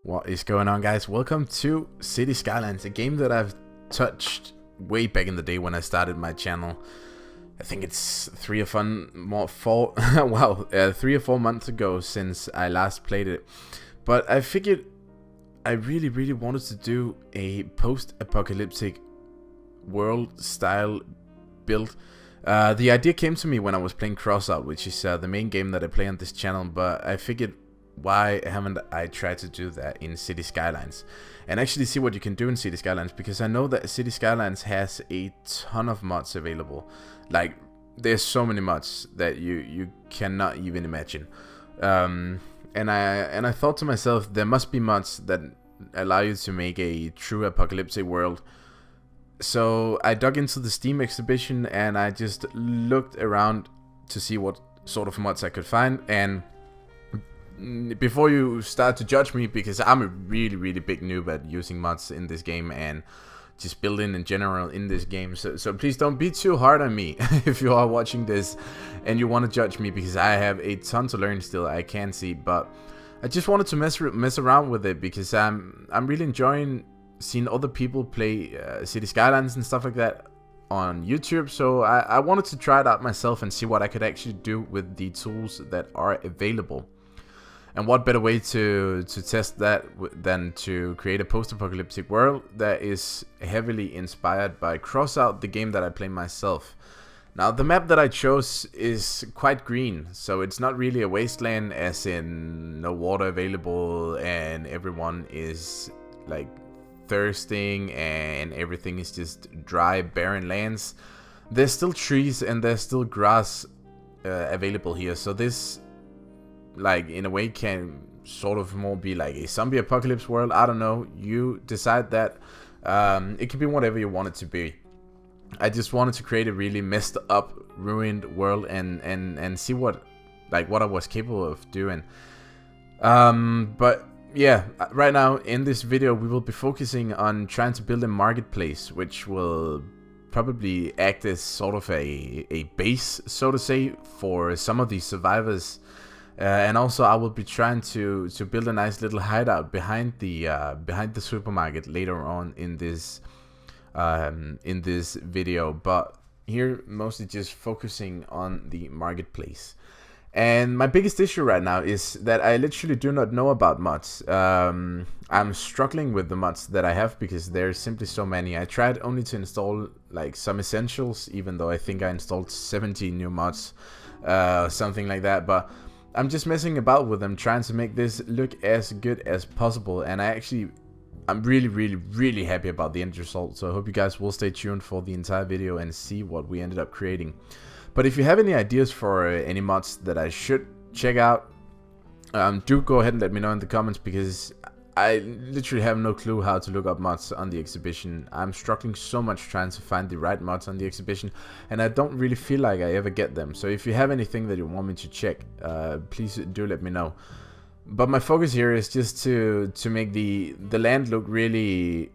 What is going on, guys? Welcome to City Skylines, a game that I've touched way back in the day when I started my channel. I think it's 3 or 4 months ago since I last played it. But I figured I really wanted to do a post-apocalyptic world style build. The idea came to me when I was playing Crossout, which is the main game that I play on this channel, but I figured, why haven't I tried to do that in City Skylines and actually see what you can do in City Skylines? Because I know that City Skylines has a ton of mods available. Like, there's so many mods that you cannot even imagine. And I thought to myself, there must be mods that allow you to make a true apocalyptic world. So I dug into the Steam exhibition and I just looked around to see what sort of mods I could find. And before you start to judge me, because I'm a really big noob at using mods in this game and just building in general in this game, so please don't be too hard on me if you are watching this and you want to judge me, because I have a ton to learn still, I can see. But I just wanted to mess around with it because I'm really enjoying seeing other people play City Skylines and stuff like that on YouTube. So I wanted to try it out myself and see what I could actually do with the tools that are available. And what better way to test that than to create a post-apocalyptic world that is heavily inspired by Crossout, the game that I play myself. Now, the map that I chose is quite green, so it's not really a wasteland, as in no water available and everyone is like thirsting and everything is just dry, barren lands. There's still trees and there's still grass available here, so this, like, in a way can sort of more be like a zombie apocalypse world. I don't know, you decide that. It can be whatever you want it to be. I just wanted to create a really messed up, ruined world and see what I was capable of doing. But yeah, right now in this video we will be focusing on trying to build a marketplace, which will probably act as sort of a base, so to say, for some of these survivors. And also I will be trying to build a nice little hideout behind the supermarket later on in this video. But here mostly just focusing on the marketplace. And my biggest issue right now is that I literally do not know about mods. I'm struggling with the mods that I have because there's simply so many. I tried only to install like some essentials, even though I think I installed 70 new mods, something like that. But I'm just messing about with them, trying to make this look as good as possible. And I'm really happy about the end result. So I hope you guys will stay tuned for the entire video and see what we ended up creating. But if you have any ideas for any mods that I should check out, do go ahead and let me know in the comments, because I literally have no clue how to look up mods on the exhibition. I'm struggling so much trying to find the right mods on the exhibition, and I don't really feel like I ever get them. So if you have anything that you want me to check, please do let me know. But my focus here is just to make the land look really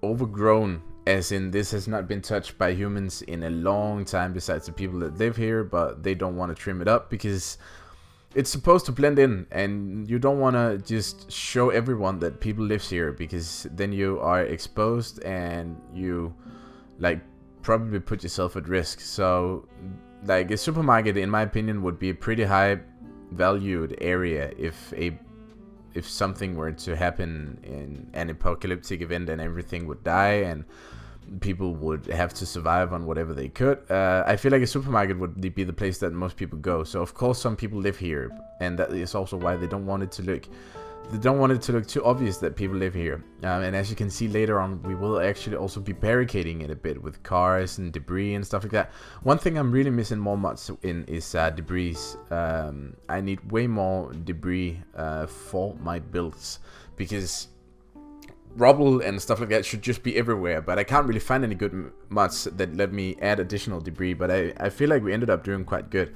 overgrown, as in this has not been touched by humans in a long time, besides the people that live here, but they don't want to trim it up because it's supposed to blend in, and you don't want to just show everyone that people live here, because then you are exposed and you probably put yourself at risk. So like a supermarket, in my opinion, would be a pretty high valued area if something were to happen in an apocalyptic event and everything would die and people would have to survive on whatever they could. I feel like a supermarket would be the place that most people go. So of course some people live here, and that is also why they don't want it to look too obvious that people live here. And as you can see later on, we will actually also be barricading it a bit with cars and debris and stuff like that. One thing I'm really missing more mods in is debris. I need way more debris for my builds, because rubble and stuff like that should just be everywhere, but I can't really find any good mods that let me add additional debris. But I feel like we ended up doing quite good.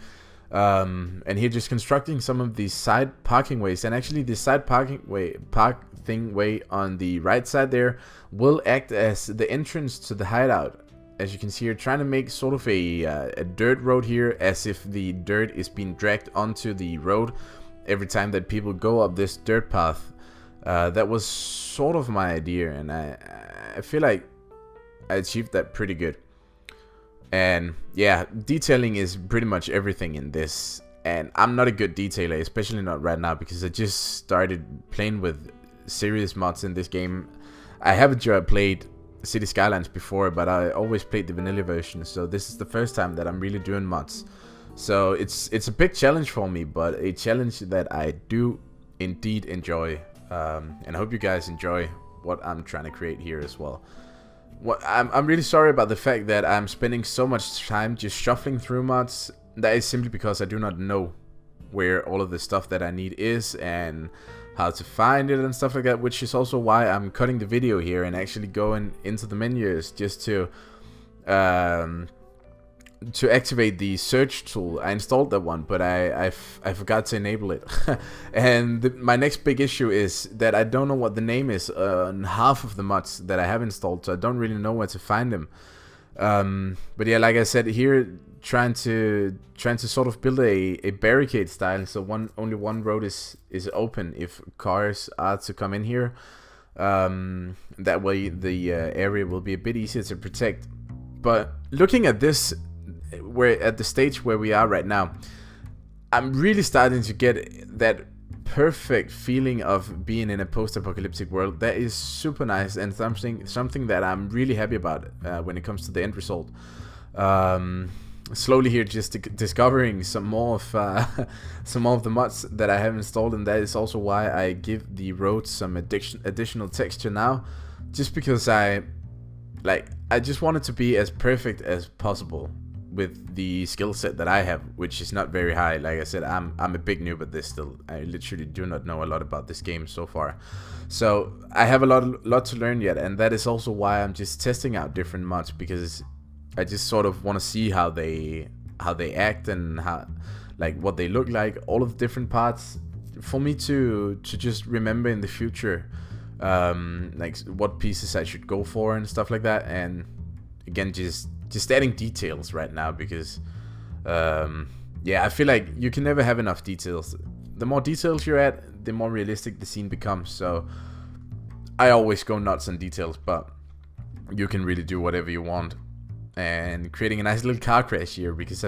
And here just constructing some of these side parking ways, and actually the side parking way on the right side there will act as the entrance to the hideout. As you can see here, trying to make sort of a dirt road here, as if the dirt is being dragged onto the road every time that people go up this dirt path. That was sort of my idea, and I feel like I achieved that pretty good. And yeah, detailing is pretty much everything in this. And I'm not a good detailer, especially not right now, because I just started playing with serious mods in this game. I haven't played City Skylines before, but I always played the vanilla version, so this is the first time that I'm really doing mods. So it's a big challenge for me, but a challenge that I do indeed enjoy. And I hope you guys enjoy what I'm trying to create here as well. I'm really sorry about the fact that I'm spending so much time just shuffling through mods. That is simply because I do not know where all of the stuff that I need is and how to find it and stuff like that, which is also why I'm cutting the video here and actually going into the menus just to activate the search tool. I installed that one, but I forgot to enable it. And my next big issue is that I don't know what the name is on half of the mods that I have installed, so I don't really know where to find them. But yeah, like I said here, trying to sort of build a barricade style, so only one road is open if cars are to come in here. That way the area will be a bit easier to protect. But looking at this, we're at the stage where we are right now, I'm really starting to get that perfect feeling of being in a post-apocalyptic world. That is super nice, and something that I'm really happy about when it comes to the end result. Slowly here, just discovering some more of the mods that I have installed, and that is also why I give the roads some additional texture now, just because I just want it to be as perfect as possible with the skill set that I have, which is not very high. Like I said, I'm a big noob at this still. I literally do not know a lot about this game so far, so I have a lot to learn yet, and that is also why I'm just testing out different mods, because I just sort of want to see how they act and what they look like, all of the different parts, for me to just remember in the future, like what pieces I should go for and stuff like that. And again, just adding details right now, because yeah, I feel like you can never have enough details. The more details you're at, the more realistic the scene becomes. So I always go nuts on details, but you can really do whatever you want. And creating a nice little car crash here, because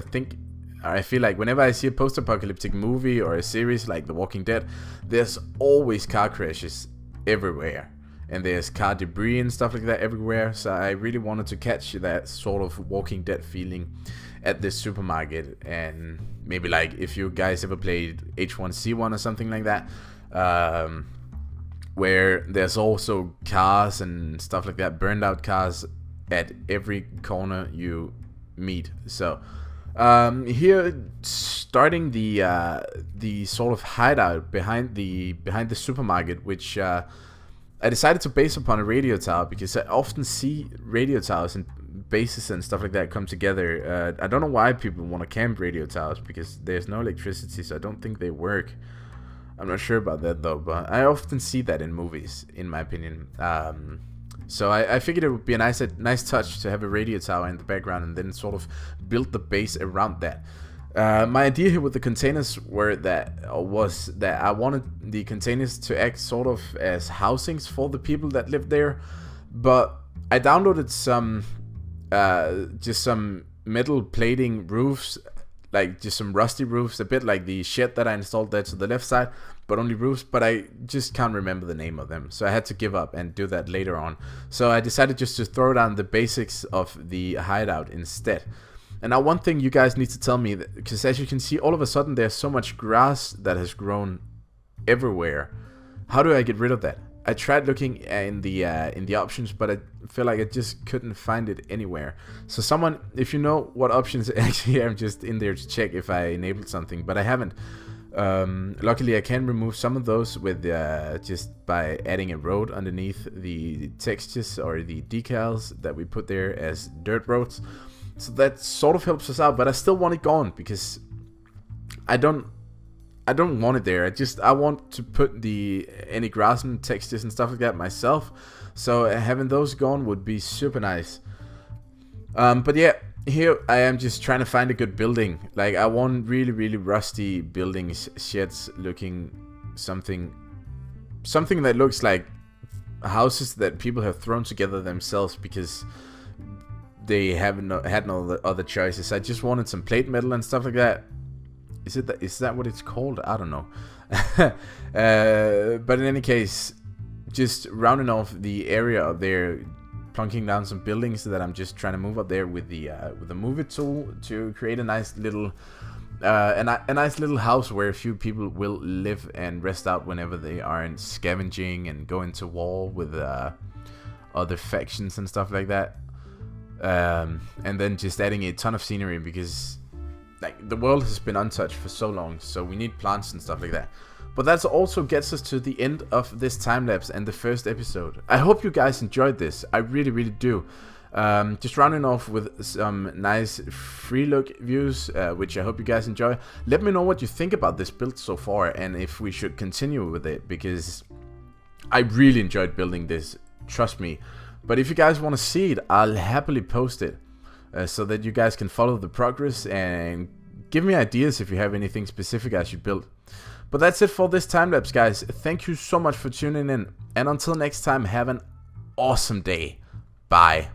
I feel like whenever I see a post-apocalyptic movie or a series like The Walking Dead, there's always car crashes everywhere, and there's car debris and stuff like that everywhere. So I really wanted to catch that sort of Walking Dead feeling at this supermarket. And maybe like if you guys ever played H1Z1 or something like that, where there's also cars and stuff like that, burned out cars at every corner you meet. So here, starting the sort of hideout behind the supermarket, which I decided to base upon a radio tower, because I often see radio towers and bases and stuff like that come together. I don't know why people want to camp radio towers, because there's no electricity, so I don't think they work. I'm not sure about that though, but I often see that in movies, in my opinion. So I figured it would be a nice touch to have a radio tower in the background, and then sort of build the base around that. My idea here with the containers was that I wanted the containers to act sort of as housings for the people that live there. But I downloaded just some metal plating roofs, like just some rusty roofs, a bit like the shed that I installed there to the left side, but only roofs. But I just can't remember the name of them, so I had to give up and do that later on. So I decided just to throw down the basics of the hideout instead. And now one thing you guys need to tell me, because as you can see, all of a sudden there's so much grass that has grown everywhere. How do I get rid of that? I tried looking in the options, but I feel like I just couldn't find it anywhere. So someone, if you know what options, actually I'm just in there to check if I enabled something, but I haven't. Luckily I can remove some of those with just by adding a road underneath the textures or the decals that we put there as dirt roads. So that sort of helps us out, but I still want it gone, because I don't want it there. I want to put any grass and textures and stuff like that myself. So having those gone would be super nice. But yeah, here I am just trying to find a good building. Like, I want really, really rusty buildings, sheds, looking something that looks like houses that people have thrown together themselves because they had no other choices. I just wanted some plate metal and stuff like that. Is that what it's called? I don't know. But in any case, just rounding off the area up there, plunking down some buildings that I'm just trying to move up there with the move it tool to create a nice little a nice little house where a few people will live and rest out whenever they aren't scavenging and go into war with other factions and stuff like that. And then just adding a ton of scenery because like the world has been untouched for so long, so we need plants and stuff like that. But that also gets us to the end of this time lapse and the first episode. I hope you guys enjoyed this. I really, really do. Just rounding off with some nice free look views, which I hope you guys enjoy. Let me know what you think about this build so far and if we should continue with it, because I really enjoyed building this, trust me. But if you guys want to see it, I'll happily post it so that you guys can follow the progress and give me ideas if you have anything specific I should build. But that's it for this time lapse, guys. Thank you so much for tuning in, and until next time, have an awesome day. Bye.